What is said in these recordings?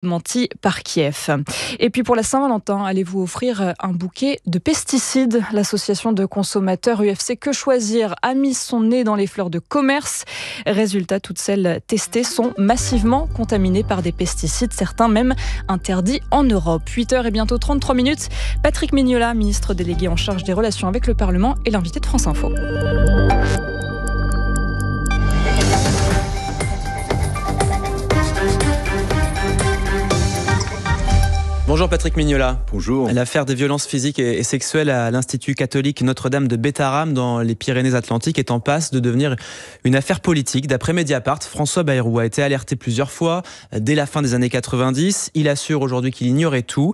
Menti par Kiev. Et puis pour la Saint-Valentin, allez-vous offrir un bouquet de pesticides? L'association de consommateurs UFC Que Choisir a mis son nez dans les fleurs de commerce. Résultat, toutes celles testées sont massivement contaminées par des pesticides, certains même interdits en Europe. 8h et bientôt 33 minutes. Patrick Mignola, ministre délégué en charge des relations avec le Parlement, est l'invité de France Info. Bonjour Patrick Mignola. Bonjour. L'affaire des violences physiques et sexuelles à l'Institut catholique Notre-Dame de Bétharram dans les Pyrénées-Atlantiques est en passe de devenir une affaire politique. D'après Mediapart, François Bayrou a été alerté plusieurs fois dès la fin des années 90. Il assure aujourd'hui qu'il ignorait tout.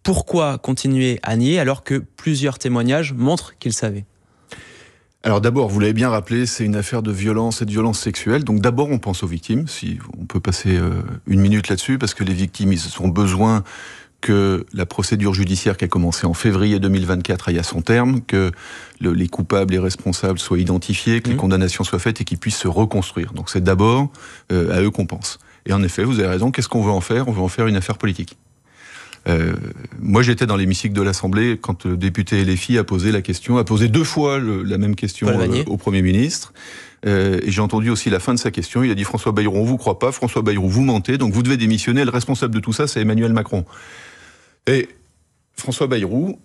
Pourquoi continuer à nier alors que plusieurs témoignages montrent qu'il savait ? Alors d'abord, vous l'avez bien rappelé, c'est une affaire de violence et de violence sexuelle. Donc d'abord, on pense aux victimes. Si on peut passer une minute là-dessus, parce que les victimes, ils ont besoin que la procédure judiciaire qui a commencé en février 2024 aille à son terme, que les coupables et responsables soient identifiés, que les condamnations soient faites et qu'ils puissent se reconstruire. Donc c'est d'abord à eux qu'on pense. Et en effet, vous avez raison, qu'est-ce qu'on veut en faire ? On veut en faire une affaire politique. Moi, j'étais dans l'hémicycle de l'Assemblée quand le député LFI a posé la question, a posé deux fois la même question au Premier ministre. Et j'ai entendu aussi la fin de sa question. Il a dit « François Bayrou, on vous croit pas. François Bayrou, vous mentez. Donc vous devez démissionner. Le responsable de tout ça, c'est Emmanuel Macron. » Et François Bayrou,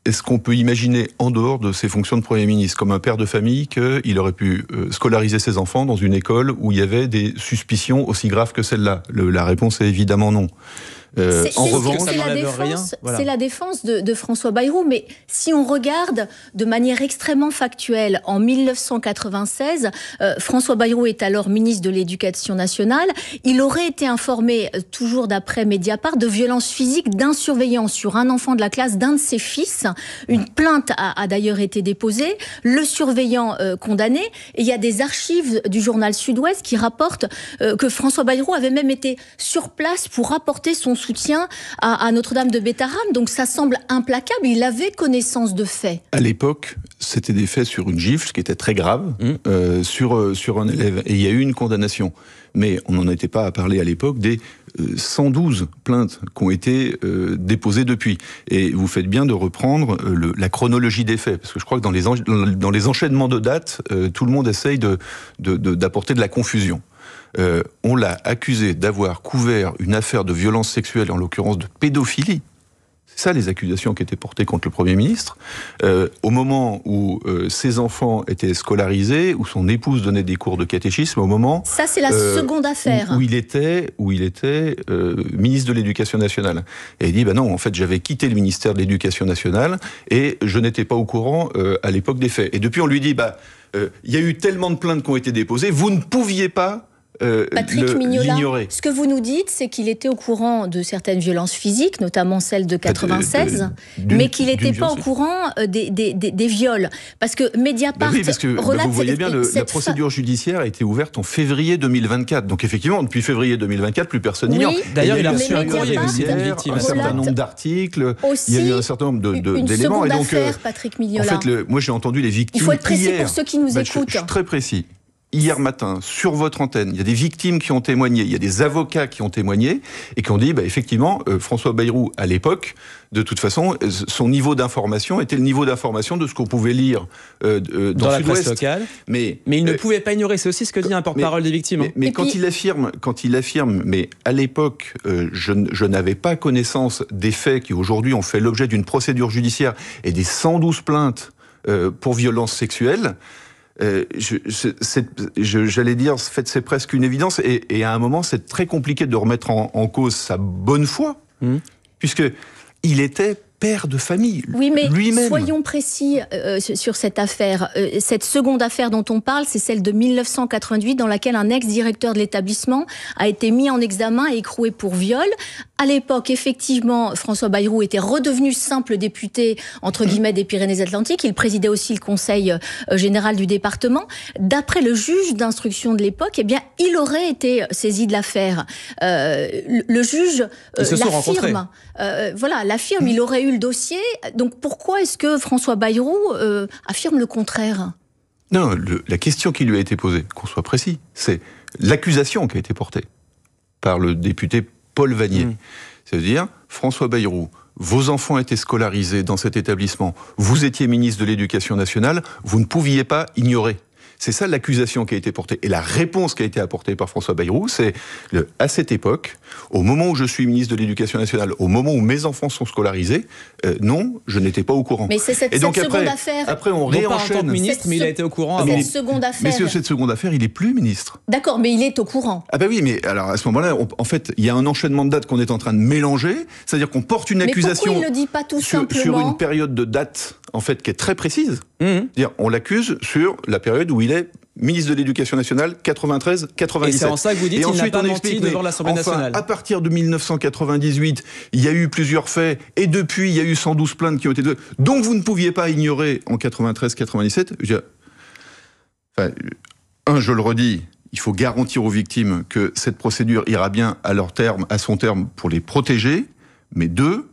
est-ce qu'on peut imaginer, en dehors de ses fonctions de Premier ministre, comme un père de famille, qu'il aurait pu scolariser ses enfants dans une école où il y avait des suspicions aussi graves que celle-là ? La réponse est évidemment non. En revanche, c'est la défense de François Bayrou, mais si on regarde de manière extrêmement factuelle, en 1996, François Bayrou est alors ministre de l'Éducation nationale, il aurait été informé, toujours d'après Mediapart, de violences physiques d'un surveillant sur un enfant de la classe d'un de ses fils. Une plainte a d'ailleurs été déposée, le surveillant condamné, et il y a des archives du journal Sud-Ouest qui rapportent que François Bayrou avait même été sur place pour apporter son soutien à Notre-Dame de Bétharram. Donc ça semble implacable. Il avait connaissance de faits. À l'époque, c'était des faits sur une gifle, ce qui était très grave, sur un élève. Et il y a eu une condamnation. Mais on n'en était pas à parler à l'époque des 112 plaintes qui ont été déposées depuis. Et vous faites bien de reprendre la chronologie des faits. Parce que je crois que dans les enchaînements de dates, tout le monde essaye d'apporter de la confusion. On l'a accusé d'avoir couvert une affaire de violence sexuelle, en l'occurrence de pédophilie. C'est ça les accusations qui étaient portées contre le Premier ministre. Au moment où ses enfants étaient scolarisés, où son épouse donnait des cours de catéchisme, au moment... Ça, c'est la seconde affaire. Où il était ministre de l'Éducation nationale. Et il dit, non, en fait, j'avais quitté le ministère de l'Éducation nationale et je n'étais pas au courant à l'époque des faits. Et depuis, on lui dit, il y a eu tellement de plaintes qui ont été déposées, vous ne pouviez pas Patrick Mignola, ce que vous nous dites, c'est qu'il était au courant de certaines violences physiques, notamment celle de 96, mais qu'il n'était pas au courant des viols. Parce que Mediapart relate... vous voyez bien, la procédure judiciaire a été ouverte en février 2024. Donc effectivement, depuis février 2024, plus personne n'ignore. D'ailleurs, il a reçu un courrier aussi d'une victime. Un certain nombre d'articles, il y a eu un certain nombre d'éléments. Une seconde affaire, Patrick Mignola. En fait, moi j'ai entendu les victimes. Il faut être précis pour ceux qui nous écoutent. Je suis très précis. Hier matin, sur votre antenne, il y a des victimes qui ont témoigné, il y a des avocats qui ont témoigné et qui ont dit, effectivement, François Bayrou, à l'époque, de toute façon, son niveau d'information était le niveau d'information de ce qu'on pouvait lire dans la presse locale. Mais il ne pouvait pas ignorer, c'est aussi ce que dit un porte-parole des victimes. Mais quand il affirme, mais à l'époque, je n'avais pas connaissance des faits qui aujourd'hui ont fait l'objet d'une procédure judiciaire et des 112 plaintes pour violences sexuelles, j'allais dire, c'est presque une évidence, et à un moment, c'est très compliqué de remettre en cause sa bonne foi, puisque il était père de famille, oui, mais lui-même. Soyons précis sur cette affaire. Cette seconde affaire dont on parle, c'est celle de 1988, dans laquelle un ex-directeur de l'établissement a été mis en examen et écroué pour viol. À l'époque, effectivement, François Bayrou était redevenu simple député, entre guillemets, des Pyrénées-Atlantiques. Il présidait aussi le conseil général du département. D'après le juge d'instruction de l'époque, il aurait été saisi de l'affaire. Le juge l'affirme, il aurait eu le dossier. Donc pourquoi est-ce que François Bayrou affirme le contraire ? Non, la question qui lui a été posée, qu'on soit précis, c'est l'accusation qui a été portée par le député Paul Vanier. C'est-à-dire, François Bayrou, vos enfants étaient scolarisés dans cet établissement, vous étiez ministre de l'Éducation nationale, vous ne pouviez pas ignorer. C'est ça l'accusation qui a été portée. Et la réponse qui a été apportée par François Bayrou, c'est à cette époque, au moment où je suis ministre de l'Éducation nationale, au moment où mes enfants sont scolarisés, non, je n'étais pas au courant. Mais c'est cette seconde affaire. Après, on réenchaîne. Pas en tant que ministre, mais il a été au courant avant. Cette seconde affaire. Mais cette seconde affaire, il n'est plus ministre. D'accord, mais il est au courant. Ah ben oui, mais alors à ce moment-là, en fait, il y a un enchaînement de dates qu'on est en train de mélanger. C'est-à-dire qu'on porte une accusation. Mais pourquoi il ne le dit pas tout simplement sur une période de date, en fait, qui est très précise. C'est-à-dire, on l'accuse sur la période où il est ministre de l'Éducation nationale, 93-97. Et c'est en ça que vous dites qu'il n'a pas menti devant l'Assemblée nationale. À partir de 1998, il y a eu plusieurs faits, et depuis, il y a eu 112 plaintes qui ont été données, donc vous ne pouviez pas ignorer en 93-97. Je le redis, il faut garantir aux victimes que cette procédure ira bien à son terme pour les protéger, mais deux,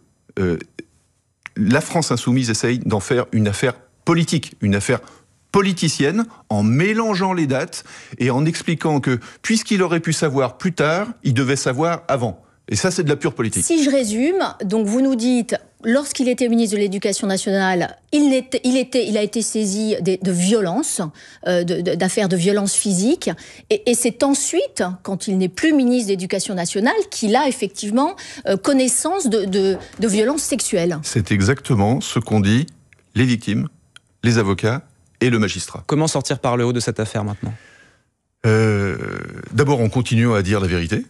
la France insoumise essaye d'en faire une affaire politique, une affaire politicienne, en mélangeant les dates et en expliquant que, puisqu'il aurait pu savoir plus tard, il devait savoir avant. Et ça, c'est de la pure politique. Si je résume, donc vous nous dites, lorsqu'il était ministre de l'Éducation nationale, il a été saisi de violences, d'affaires de violence physique, et c'est ensuite, quand il n'est plus ministre de l'Éducation nationale, qu'il a effectivement connaissance de violences sexuelles. C'est exactement ce qu'ont dit les victimes, les avocats et le magistrat. Comment sortir par le haut de cette affaire maintenant ? D'abord, en continuant à dire la vérité.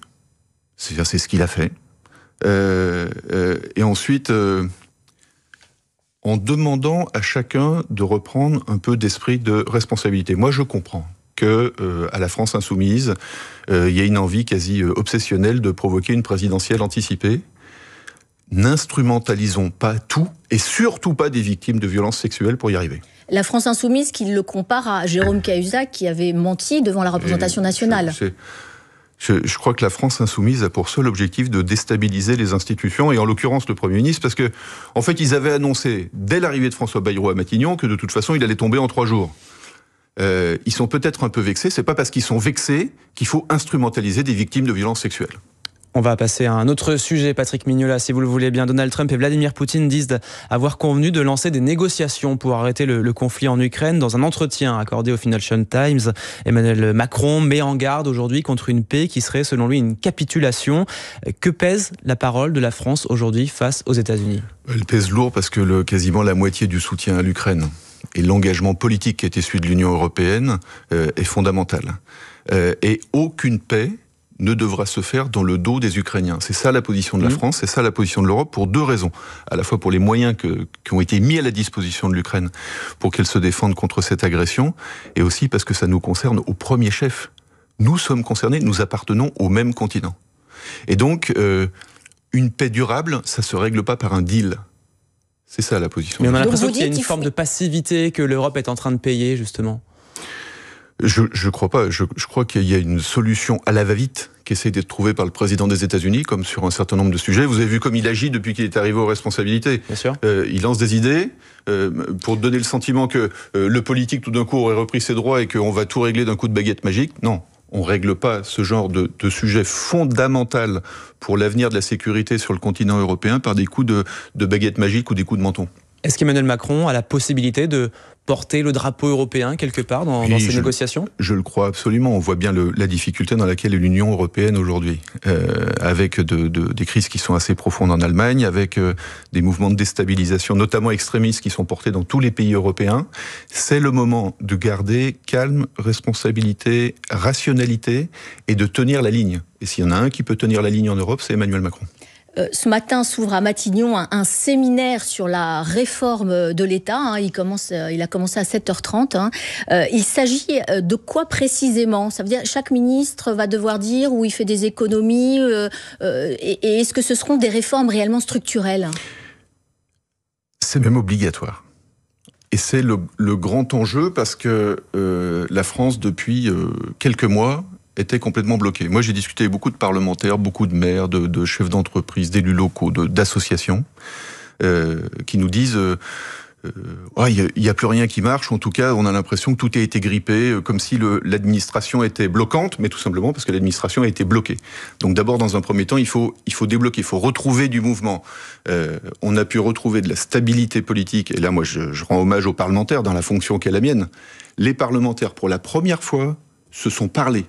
C'est ce qu'il a fait. Et ensuite, en demandant à chacun de reprendre un peu d'esprit de responsabilité. Moi, je comprends que à la France insoumise, il y a une envie quasi obsessionnelle de provoquer une présidentielle anticipée. N'instrumentalisons pas tout, et surtout pas des victimes de violences sexuelles pour y arriver. La France insoumise qui le compare à Jérôme Cahuzac qui avait menti devant la représentation nationale. Je crois que la France insoumise a pour seul objectif de déstabiliser les institutions, et en l'occurrence le Premier ministre, parce que en fait ils avaient annoncé dès l'arrivée de François Bayrou à Matignon que de toute façon il allait tomber en 3 jours. Ils sont peut-être un peu vexés, c'est pas parce qu'ils sont vexés qu'il faut instrumentaliser des victimes de violences sexuelles. On va passer à un autre sujet, Patrick Mignola, si vous le voulez bien. Donald Trump et Vladimir Poutine disent avoir convenu de lancer des négociations pour arrêter le conflit en Ukraine. Dans un entretien accordé au Financial Times, Emmanuel Macron met en garde aujourd'hui contre une paix qui serait, selon lui, une capitulation. Que pèse la parole de la France aujourd'hui face aux États-Unis ? Elle pèse lourd parce que quasiment la moitié du soutien à l'Ukraine et l'engagement politique qui est issu de l'Union européenne est fondamental. Et aucune paix ne devra se faire dans le dos des Ukrainiens. C'est ça la position de la France, c'est ça la position de l'Europe, pour 2 raisons. À la fois pour les moyens qui ont été mis à la disposition de l'Ukraine pour qu'elle se défende contre cette agression, et aussi parce que ça nous concerne au premier chef. Nous sommes concernés, nous appartenons au même continent. Et donc, une paix durable, ça se règle pas par un deal. C'est ça la position. Mais on a l'impression qu'il y a une forme de passivité que l'Europe est en train de payer, justement. Je crois pas. Je crois qu'il y a une solution à la va-vite qui essaie d'être trouvée par le président des États-Unis, comme sur un certain nombre de sujets. Vous avez vu comme il agit depuis qu'il est arrivé aux responsabilités. Bien sûr. Il lance des idées pour donner le sentiment que le politique, tout d'un coup, aurait repris ses droits et qu'on va tout régler d'un coup de baguette magique. Non, on règle pas ce genre de sujet fondamental pour l'avenir de la sécurité sur le continent européen par des coups de baguette magique ou des coups de menton. Est-ce qu'Emmanuel Macron a la possibilité de porter le drapeau européen quelque part dans ces négociations ? Je le crois absolument. On voit bien la difficulté dans laquelle est l'Union européenne aujourd'hui, avec des crises qui sont assez profondes en Allemagne, avec des mouvements de déstabilisation, notamment extrémistes, qui sont portés dans tous les pays européens. C'est le moment de garder calme, responsabilité, rationalité et de tenir la ligne. Et s'il y en a un qui peut tenir la ligne en Europe, c'est Emmanuel Macron. Ce matin s'ouvre à Matignon un séminaire sur la réforme de l'État. Il a commencé à 7h30. Il s'agit de quoi précisément ? Ça veut dire chaque ministre va devoir dire où il fait des économies et est-ce que ce seront des réformes réellement structurelles ? C'est même obligatoire. Et c'est le grand enjeu parce que la France, depuis quelques mois, était complètement bloqué. Moi, j'ai discuté avec beaucoup de parlementaires, beaucoup de maires, de chefs d'entreprise, d'élus locaux, d'associations, qui nous disent il n'y a plus rien qui marche. En tout cas, on a l'impression que tout a été grippé, comme si l'administration était bloquante, mais tout simplement parce que l'administration a été bloquée. Donc d'abord, dans un premier temps, il faut débloquer, il faut retrouver du mouvement. On a pu retrouver de la stabilité politique, et là, moi, je rends hommage aux parlementaires dans la fonction qui est la mienne. Les parlementaires, pour la première fois, se sont parlé.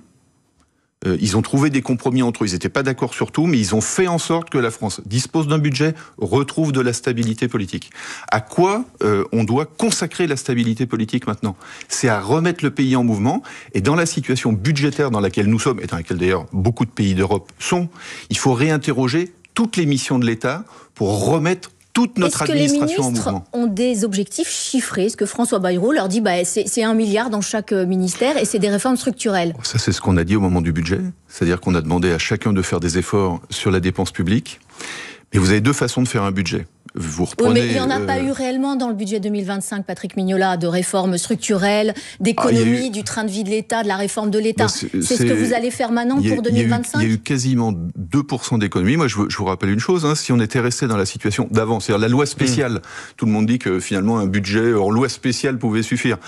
Ils ont trouvé des compromis entre eux. Ils n'étaient pas d'accord sur tout, mais ils ont fait en sorte que la France dispose d'un budget, retrouve de la stabilité politique. À quoi on doit consacrer la stabilité politique maintenant ? C'est à remettre le pays en mouvement. Et dans la situation budgétaire dans laquelle nous sommes, et dans laquelle d'ailleurs beaucoup de pays d'Europe sont, il faut réinterroger toutes les missions de l'État pour remettre toute notre administration en mouvement. Est-ce que les ministres ont des objectifs chiffrés ? Est-ce que François Bayrou leur dit c'est 1 milliard dans chaque ministère et c'est des réformes structurelles ? Ça, c'est ce qu'on a dit au moment du budget. C'est-à-dire qu'on a demandé à chacun de faire des efforts sur la dépense publique. Mais vous avez deux façons de faire un budget. Vous reprenez, mais il n'y en a pas eu réellement dans le budget 2025, Patrick Mignola, de réformes structurelles, d'économie, du train de vie de l'État, de la réforme de l'État. C'est ce que vous allez faire maintenant pour 2025 ? Il y a eu quasiment 2% d'économie. Moi, je vous rappelle une chose, si on était resté dans la situation d'avant, c'est-à-dire la loi spéciale, tout le monde dit que finalement un budget hors loi spéciale pouvait suffire.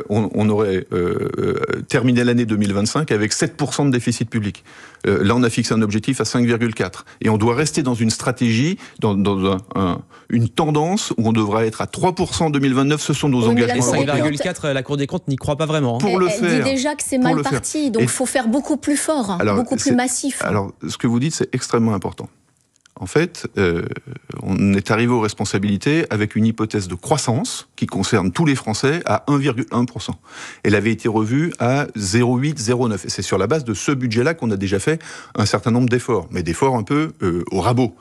On aurait terminé l'année 2025 avec 7% de déficit public. Là, on a fixé un objectif à 5,4. Et on doit rester dans une stratégie, dans une tendance où on devra être à 3% en 2029. Ce sont nos engagements. 5,4, la Cour des comptes n'y croit pas vraiment. Elle dit déjà que c'est mal parti, donc il faut faire beaucoup plus fort, beaucoup plus massif. Alors, ce que vous dites, c'est extrêmement important. En fait, on est arrivé aux responsabilités avec une hypothèse de croissance qui concerne tous les Français à 1,1%. Elle avait été revue à 0,8, 0,9. Et c'est sur la base de ce budget-là qu'on a déjà fait un certain nombre d'efforts, mais d'efforts un peu au rabot.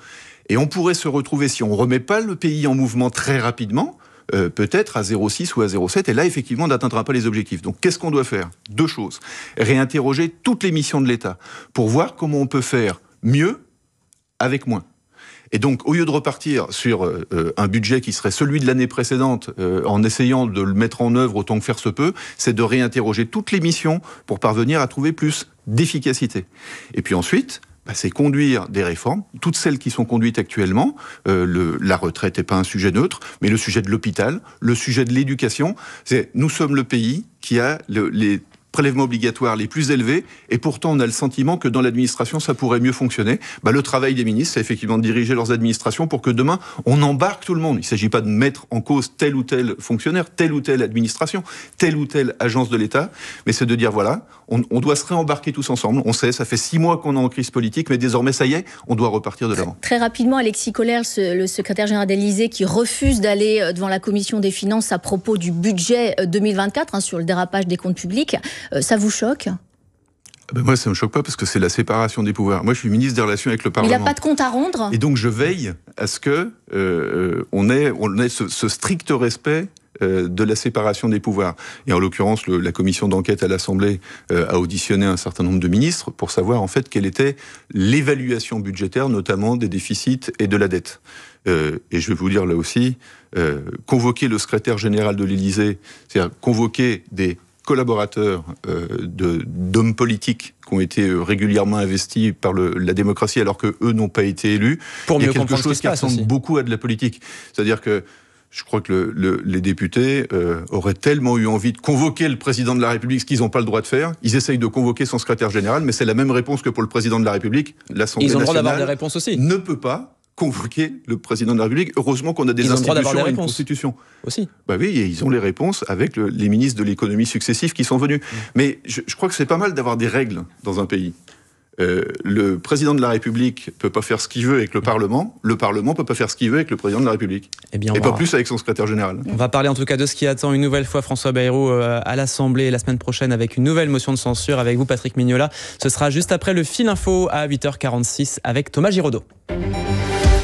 Et on pourrait se retrouver, si on ne remet pas le pays en mouvement très rapidement, peut-être à 0,6 ou à 0,7, et là, effectivement, on n'atteindra pas les objectifs. Donc, qu'est-ce qu'on doit faire ? Deux choses. Réinterroger toutes les missions de l'État pour voir comment on peut faire mieux avec moins. Et donc, au lieu de repartir sur un budget qui serait celui de l'année précédente, en essayant de le mettre en œuvre autant que faire se peut, c'est de réinterroger toutes les missions pour parvenir à trouver plus d'efficacité. Et puis ensuite, c'est conduire des réformes, toutes celles qui sont conduites actuellement. La retraite n'est pas un sujet neutre, mais le sujet de l'hôpital, le sujet de l'éducation. Nous sommes le pays qui a les prélèvements obligatoires les plus élevés, et pourtant on a le sentiment que dans l'administration ça pourrait mieux fonctionner. Le travail des ministres, c'est effectivement de diriger leurs administrations pour que demain on embarque tout le monde. Il ne s'agit pas de mettre en cause tel ou tel fonctionnaire, telle ou telle administration, telle ou telle agence de l'État, mais c'est de dire voilà, on doit se réembarquer tous ensemble. On sait, ça fait 6 mois qu'on est en crise politique, mais désormais ça y est, on doit repartir de l'avant. Très rapidement, Alexis Kohler, le secrétaire général d'Élysée, qui refuse d'aller devant la commission des finances à propos du budget 2024 sur le dérapage des comptes publics. Ça vous choque ? Moi, ça ne me choque pas parce que c'est la séparation des pouvoirs. Moi, je suis ministre des Relations avec le Parlement. Il n'y a pas de compte à rendre ? Et donc, je veille à ce que on ait ce strict respect de la séparation des pouvoirs. Et en l'occurrence, la commission d'enquête à l'Assemblée a auditionné un certain nombre de ministres pour savoir en fait quelle était l'évaluation budgétaire, notamment des déficits et de la dette. Et je vais vous dire là aussi, convoquer le secrétaire général de l'Élysée, c'est-à-dire convoquer des collaborateurs d'hommes politiques qui ont été régulièrement investis par la démocratie alors qu'eux n'ont pas été élus. Pour il y a quelque chose qui ressemble beaucoup à de la politique. C'est-à-dire que je crois que les députés auraient tellement eu envie de convoquer le président de la République, ce qu'ils n'ont pas le droit de faire. Ils essayent de convoquer son secrétaire général, mais c'est la même réponse que pour le président de la République. L'Assemblée nationale ils ont le droit d'avoir des réponses aussi. Ne peut pas convoquer le président de la République. Heureusement qu'on a des institutions et une constitution. Aussi. Oui, et ils ont les réponses avec les ministres de l'économie successifs qui sont venus. Mais je crois que c'est pas mal d'avoir des règles dans un pays. Le président de la République peut pas faire ce qu'il veut avec le Parlement peut pas faire ce qu'il veut avec le président de la République. Et pas plus avec son secrétaire général. On va parler en tout cas de ce qui attend une nouvelle fois François Bayrou à l'Assemblée la semaine prochaine avec une nouvelle motion de censure avec vous Patrick Mignola. Ce sera juste après le fil info à 8h46 avec Thomas Giraudot.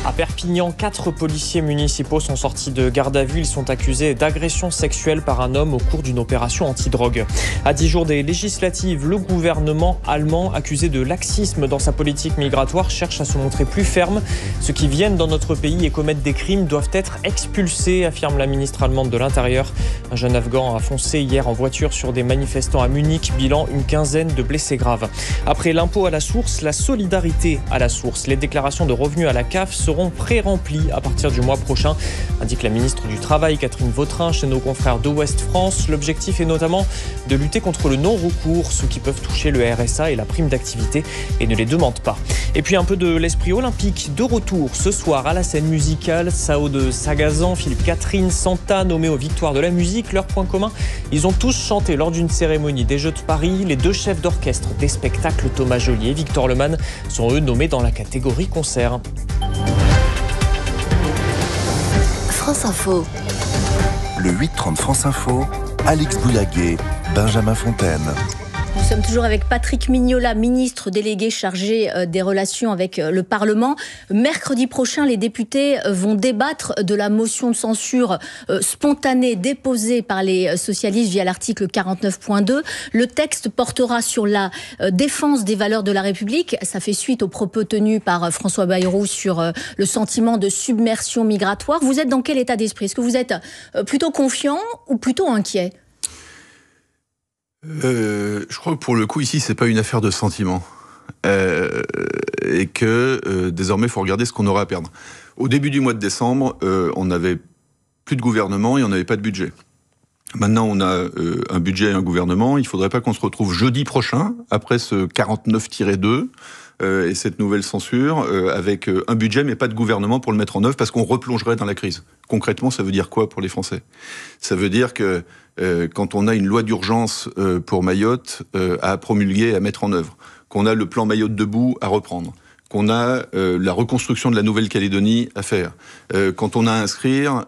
À Perpignan, 4 policiers municipaux sont sortis de garde à vue. Ils sont accusés d'agression sexuelle par un homme au cours d'une opération antidrogue. À 10 jours des législatives, le gouvernement allemand, accusé de laxisme dans sa politique migratoire, cherche à se montrer plus ferme. Ceux qui viennent dans notre pays et commettent des crimes doivent être expulsés, affirme la ministre allemande de l'Intérieur. Un jeune Afghan a foncé hier en voiture sur des manifestants à Munich, bilan une quinzaine de blessés graves. Après l'impôt à la source, la solidarité à la source. Les déclarations de revenus à la CAF seront seront pré-remplis à partir du mois prochain, indique la ministre du Travail Catherine Vautrin chez nos confrères d'Ouest France. L'objectif est notamment de lutter contre le non-recours, ceux qui peuvent toucher le RSA et la prime d'activité et ne les demandent pas. Et puis un peu de l'esprit olympique de retour ce soir à la scène musicale. Sao de Sagazan, Philippe Catherine, Santa nommés aux victoires de la musique. Leur point commun, ils ont tous chanté lors d'une cérémonie des Jeux de Paris. Les deux chefs d'orchestre des spectacles, Thomas Joly et Victor Lemann, sont eux nommés dans la catégorie concert. France Info. Le 8-30 France Info, Alex Boullaguet, Benjamin Fontaine. Nous sommes toujours avec Patrick Mignola, ministre délégué chargé des relations avec le Parlement. Mercredi prochain, les députés vont débattre de la motion de censure spontanée déposée par les socialistes via l'article 49.2. Le texte portera sur la défense des valeurs de la République. Ça fait suite aux propos tenus par François Bayrou sur le sentiment de submersion migratoire. Vous êtes dans quel état d'esprit? Est-ce que vous êtes plutôt confiant ou plutôt inquiet? Je crois que pour le coup, ici, c'est pas une affaire de sentiment. Et que désormais, il faut regarder ce qu'on aura à perdre. Au début du mois de décembre, on n'avait plus de gouvernement et on n'avait pas de budget. Maintenant, on a un budget et un gouvernement. Il ne faudrait pas qu'on se retrouve jeudi prochain, après ce 49-2, et cette nouvelle censure, avec un budget mais pas de gouvernement pour le mettre en œuvre, parce qu'on replongerait dans la crise. Concrètement, ça veut dire quoi pour les Français? Ça veut dire que quand on a une loi d'urgence pour Mayotte à promulguer et à mettre en œuvre, qu'on a le plan Mayotte debout à reprendre, qu'on a la reconstruction de la Nouvelle-Calédonie à faire, quand on a à inscrire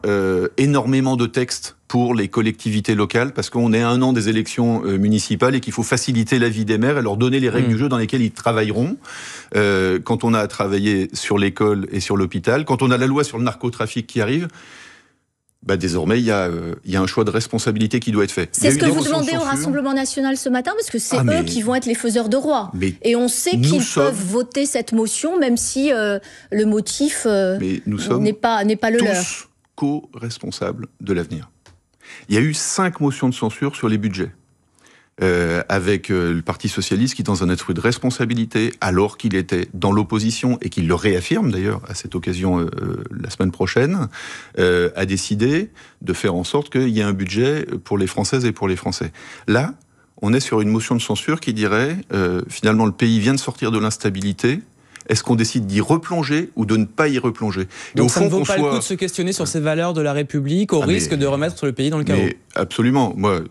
énormément de textes pour les collectivités locales, parce qu'on est à 1 an des élections municipales et qu'il faut faciliter la vie des maires et leur donner les règles du jeu dans lesquelles ils travailleront, quand on a à travailler sur l'école et sur l'hôpital, quand on a la loi sur le narcotrafic qui arrive, désormais, il y a un choix de responsabilité qui doit être fait. C'est ce que vous demandez au Rassemblement National ce matin, parce que c'est eux qui vont être les faiseurs de roi. Et on sait qu'ils peuvent voter cette motion, même si le motif n'est pas le leur. Tous co-responsables de l'avenir. Il y a eu 5 motions de censure sur les budgets. Avec le Parti Socialiste qui, dans un esprit de responsabilité, alors qu'il était dans l'opposition, et qu'il le réaffirme d'ailleurs à cette occasion la semaine prochaine, a décidé de faire en sorte qu'il y ait un budget pour les Françaises et pour les Français. Là, on est sur une motion de censure qui dirait, finalement, le pays vient de sortir de l'instabilité. Est-ce qu'on décide d'y replonger ou de ne pas y replonger? Donc ça ne vaut pas le coup de se questionner sur ces valeurs de la République au risque de remettre le pays dans le chaos? Absolument. Moi,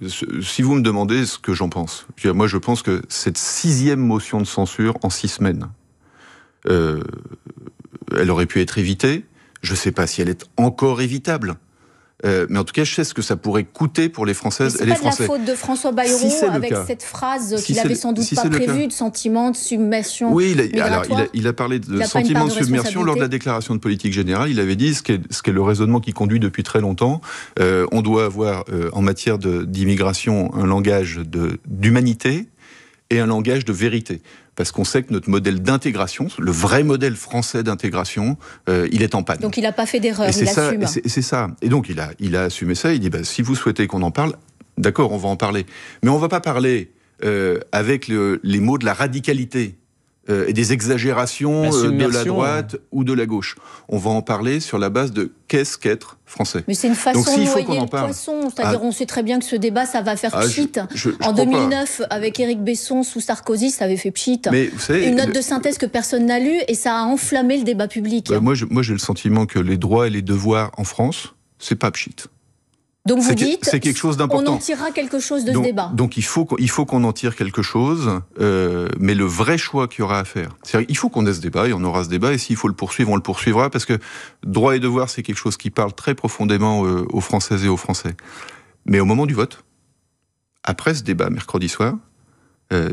si vous me demandez ce que j'en pense, moi je pense que cette 6e motion de censure en 6 semaines, elle aurait pu être évitée. Je ne sais pas si elle est encore évitable. Mais en tout cas, je sais ce que ça pourrait coûter pour les Françaises et les Français. C'est pas de la faute de François Bayrou avec cette phrase qu'il avait sans doute pas prévue, de sentiment de submersion migratoire. Il a parlé de sentiment de submersion lors de la déclaration de politique générale. Il avait dit ce qu'est le raisonnement qui conduit depuis très longtemps. On doit avoir, en matière d'immigration, un langage d'humanité et un langage de vérité. Parce qu'on sait que notre modèle d'intégration, le vrai modèle français d'intégration, il est en panne. Donc il n'a pas fait d'erreur, il assume. C'est ça. Et donc il a assumé ça, il dit, si vous souhaitez qu'on en parle, d'accord, on va en parler. Mais on ne va pas parler avec les mots de la radicalité et des exagérations de la droite ou de la gauche. On va en parler sur la base de qu'est-ce qu'être français. Mais c'est une façon de noyer le poisson. C'est-à-dire, on sait très bien que ce débat, ça va faire pchit. En 2009, avec Éric Besson sous Sarkozy, ça avait fait pchit. Mais vous savez, une note de synthèse que personne n'a lue et ça a enflammé le débat public. Moi, j'ai le sentiment que les droits et les devoirs en France, c'est pas pchit. Donc vous dites, c'est quelque chose d'important. On en tirera quelque chose de ce débat. Donc il faut qu'on en tire quelque chose, mais le vrai choix qu'il y aura à faire, c'est-à-dire il faut qu'on ait ce débat, et on aura ce débat, et s'il faut le poursuivre, on le poursuivra, parce que droit et devoir, c'est quelque chose qui parle très profondément aux Françaises et aux Français. Mais au moment du vote, après ce débat mercredi soir,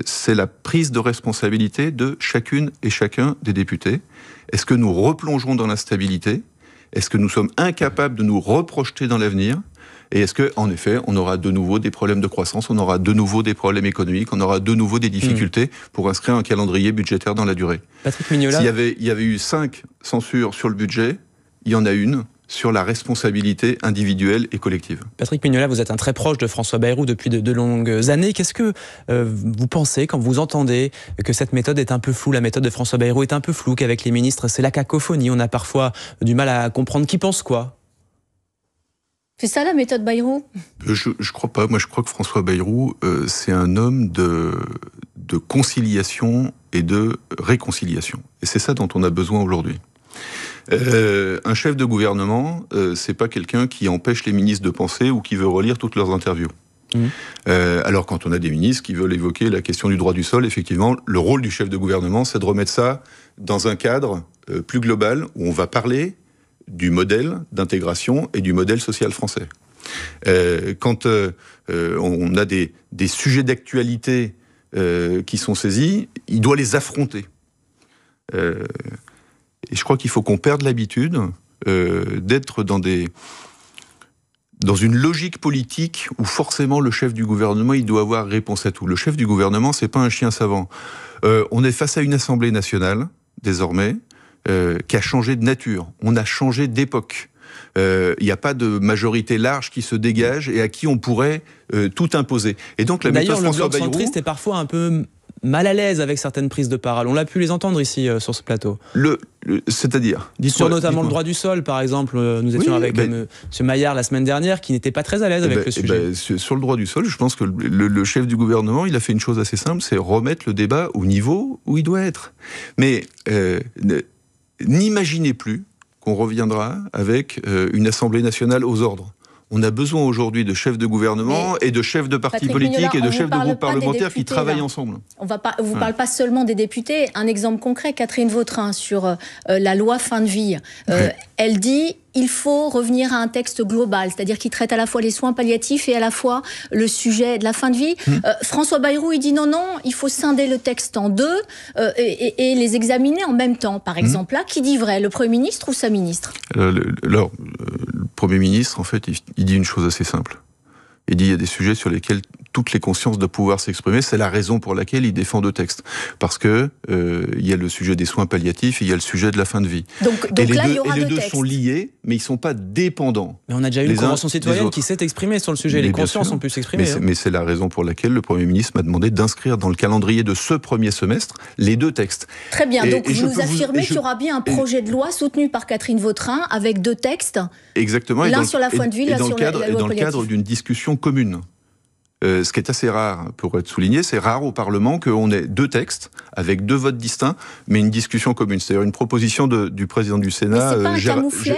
c'est la prise de responsabilité de chacune et chacun des députés. Est-ce que nous replongerons dans l'instabilité? Est-ce que nous sommes incapables de nous reprojeter dans l'avenir? Et est-ce qu'en effet, on aura de nouveau des problèmes de croissance, on aura de nouveau des problèmes économiques, on aura de nouveau des difficultés pour inscrire un calendrier budgétaire dans la durée? Patrick Mignola. Il y avait eu 5 censures sur le budget, il y en a une sur la responsabilité individuelle et collective. Patrick Mignola, vous êtes un très proche de François Bayrou depuis de longues années. Qu'est-ce que vous pensez quand vous entendez que cette méthode est un peu floue, la méthode de François Bayrou est un peu floue, qu'avec les ministres, c'est la cacophonie, on a parfois du mal à comprendre qui pense quoi? C'est ça la méthode Bayrou? Je crois pas. Moi, je crois que François Bayrou, c'est un homme de conciliation et de réconciliation. Et c'est ça dont on a besoin aujourd'hui. Un chef de gouvernement, c'est pas quelqu'un qui empêche les ministres de penser ou qui veut relire toutes leurs interviews. Alors quand on a des ministres qui veulent évoquer la question du droit du sol, effectivement, le rôle du chef de gouvernement, c'est de remettre ça dans un cadre plus global où on va parler du modèle d'intégration et du modèle social français. Quand on a des sujets d'actualité qui sont saisis, il doit les affronter. Et je crois qu'il faut qu'on perde l'habitude d'être dans une logique politique où forcément le chef du gouvernement, il doit avoir réponse à tout. Le chef du gouvernement, c'est pas un chien savant. On est face à une Assemblée nationale, désormais, qui a changé de nature. On a changé d'époque. Il n'y a pas de majorité large qui se dégage et à qui on pourrait tout imposer. Et donc la méthode François Bayrou... D'ailleurs, le bloc centriste est parfois un peu mal à l'aise avec certaines prises de parole. On l'a pu les entendre ici sur ce plateau. C'est-à-dire sur notamment le droit du sol, par exemple. Nous étions avec M. Maillard la semaine dernière, qui n'était pas très à l'aise avec le sujet. Sur le droit du sol, je pense que le chef du gouvernement, il a fait une chose assez simple, c'est remettre le débat au niveau où il doit être. Mais n'imaginez plus qu'on reviendra avec une Assemblée nationale aux ordres. On a besoin aujourd'hui de chefs de gouvernement et de chefs de partis politiques et de chefs de groupes parlementaires qui travaillent ensemble. On vous parle pas seulement des députés. Un exemple concret, Catherine Vautrin, sur la loi fin de vie. Elle dit il faut revenir à un texte global, c'est-à-dire qui traite à la fois les soins palliatifs et à la fois le sujet de la fin de vie. François Bayrou, il dit non, il faut scinder le texte en deux et les examiner en même temps. Par exemple, là, qui dit vrai, le Premier ministre ou sa ministre? Le Premier ministre, en fait, il dit une chose assez simple. Il dit il y a des sujets sur lesquels toutes les consciences doivent pouvoir s'exprimer. C'est la raison pour laquelle il défend deux textes. Parce que il y a le sujet des soins palliatifs et il y a le sujet de la fin de vie. Donc là, il y aura deux textes. Sont liés, mais ils ne sont pas dépendants. Mais on a déjà eu une convention citoyenne qui s'est exprimée sur le sujet. Les consciences ont pu s'exprimer. Mais c'est la raison pour laquelle le Premier ministre m'a demandé d'inscrire dans le calendrier de ce premier semestre les deux textes. Très bien. Donc vous nous affirmez qu'il y aura bien un projet de loi soutenu par Catherine Vautrin avec deux textes. Exactement. L'un sur la fin de vie, l'un sur la loi palliative. Dans le cadre d'une discussion commune. Ce qui est assez rare, pour être souligné, c'est rare au Parlement qu'on ait deux textes avec deux votes distincts, mais une discussion commune. C'est-à-dire une proposition du président du Sénat,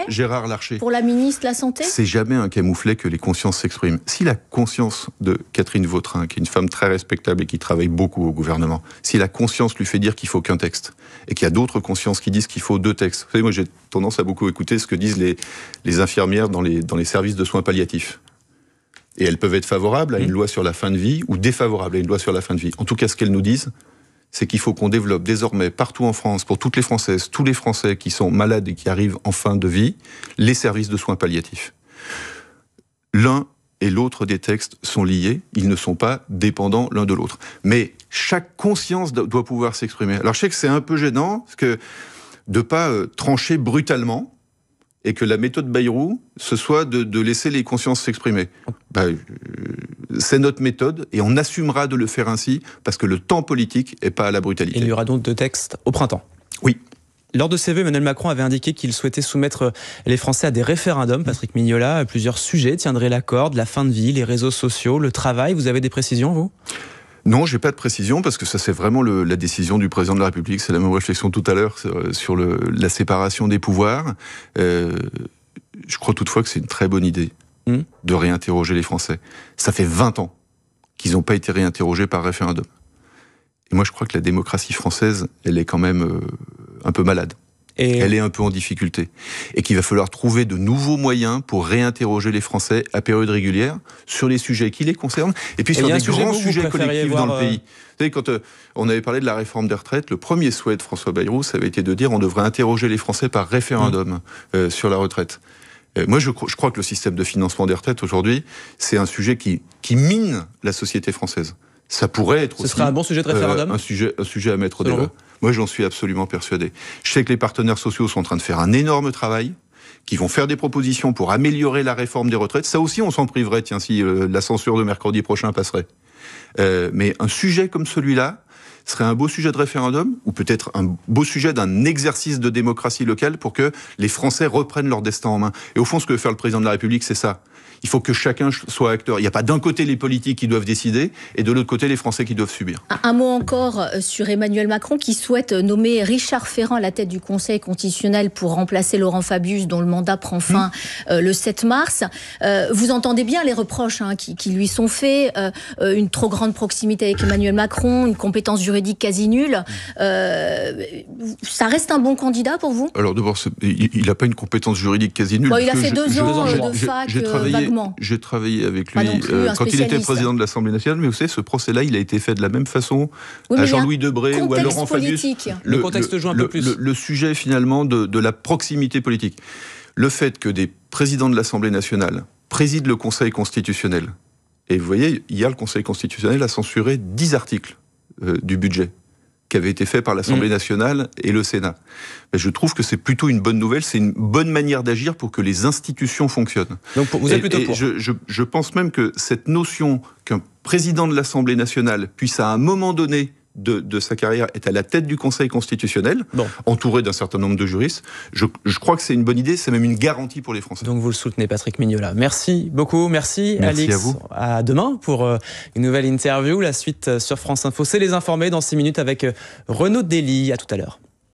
Gérard Larcher. Pour la ministre de la Santé ? C'est jamais un camouflet que les consciences s'expriment. Si la conscience de Catherine Vautrin, qui est une femme très respectable et qui travaille beaucoup au gouvernement, si la conscience lui fait dire qu'il faut qu'un texte, et qu'il y a d'autres consciences qui disent qu'il faut deux textes. Vous savez, moi j'ai tendance à beaucoup écouter ce que disent les infirmières dans les services de soins palliatifs. Et elles peuvent être favorables à une loi sur la fin de vie ou défavorables à une loi sur la fin de vie. En tout cas, ce qu'elles nous disent, c'est qu'il faut qu'on développe désormais partout en France, pour toutes les Françaises, tous les Français qui sont malades et qui arrivent en fin de vie, les services de soins palliatifs. L'un et l'autre des textes sont liés, ils ne sont pas dépendants l'un de l'autre. Mais chaque conscience doit pouvoir s'exprimer. Alors je sais que c'est un peu gênant, parce que de ne pas trancher brutalement, et que la méthode Bayrou, ce soit de laisser les consciences s'exprimer. C'est notre méthode, et on assumera de le faire ainsi, parce que le temps politique n'est pas à la brutalité. Il y aura donc deux textes au printemps. Oui. Lors de ses vœux, Emmanuel Macron avait indiqué qu'il souhaitait soumettre les Français à des référendums. Patrick Mignola, plusieurs sujets tiendraient la corde, la fin de vie, les réseaux sociaux, le travail. Vous avez des précisions, vous ? Non, j'ai pas de précision, parce que ça c'est vraiment la décision du président de la République. C'est la même réflexion tout à l'heure sur la séparation des pouvoirs. Je crois toutefois que c'est une très bonne idée de réinterroger les Français. Ça fait 20 ans qu'ils n'ont pas été réinterrogés par référendum. Et moi je crois que la démocratie française, elle est quand même un peu malade. Elle est un peu en difficulté. Et qu'il va falloir trouver de nouveaux moyens pour réinterroger les Français à période régulière sur les sujets qui les concernent, et puis sur des grands sujets collectifs dans le pays. Vous savez, quand on avait parlé de la réforme des retraites, le premier souhait de François Bayrou, ça avait été de dire on devrait interroger les Français par référendum sur la retraite. Moi, je crois que le système de financement des retraites, aujourd'hui, c'est un sujet qui mine la société française. Ça pourrait être aussi... Ce serait un bon sujet de référendum un sujet à mettre au débat. Moi, j'en suis absolument persuadé. Je sais que les partenaires sociaux sont en train de faire un énorme travail. qui vont faire des propositions pour améliorer la réforme des retraites. Ça aussi, on s'en priverait, tiens, si la censure de mercredi prochain passerait. Mais un sujet comme celui-là serait un beau sujet de référendum, ou peut-être un beau sujet d'un exercice de démocratie locale pour que les Français reprennent leur destin en main. Et au fond, ce que veut faire le président de la République, c'est ça. Il faut que chacun soit acteur. Il n'y a pas d'un côté les politiques qui doivent décider et de l'autre côté les Français qui doivent subir. Un mot encore sur Emmanuel Macron qui souhaite nommer Richard Ferrand à la tête du Conseil constitutionnel pour remplacer Laurent Fabius dont le mandat prend fin le 7 mars. Vous entendez bien les reproches qui lui sont faits, une trop grande proximité avec Emmanuel Macron, une compétence juridique quasi nulle. Ça reste un bon candidat pour vous ? Alors d'abord, il n'a pas une compétence juridique quasi nulle. Bon, il a fait 2 ans de fac vaguement. J'ai travaillé avec lui quand il était président de l'Assemblée nationale, mais vous savez, ce procès-là, il a été fait de la même façon à Jean-Louis Debré ou à Laurent Fabius. Le contexte joue un peu plus. Le sujet, finalement, de la proximité politique. Le fait que des présidents de l'Assemblée nationale président le Conseil constitutionnel, et vous voyez, hier, le Conseil constitutionnel a censuré 10 articles du budget qui avait été fait par l'Assemblée nationale et le Sénat. Mais je trouve que c'est plutôt une bonne nouvelle, c'est une bonne manière d'agir pour que les institutions fonctionnent. Donc vous êtes plutôt pour. Je pense même que cette notion qu'un président de l'Assemblée nationale puisse à un moment donné de sa carrière être à la tête du Conseil constitutionnel, entouré d'un certain nombre de juristes, je crois que c'est une bonne idée, c'est même une garantie pour les Français. Donc vous le soutenez, Patrick Mignola. Merci beaucoup, merci Alix. À vous. À demain pour une nouvelle interview. La suite sur France Info, c'est Les Informés dans 6 minutes avec Renaud Dely. À tout à l'heure.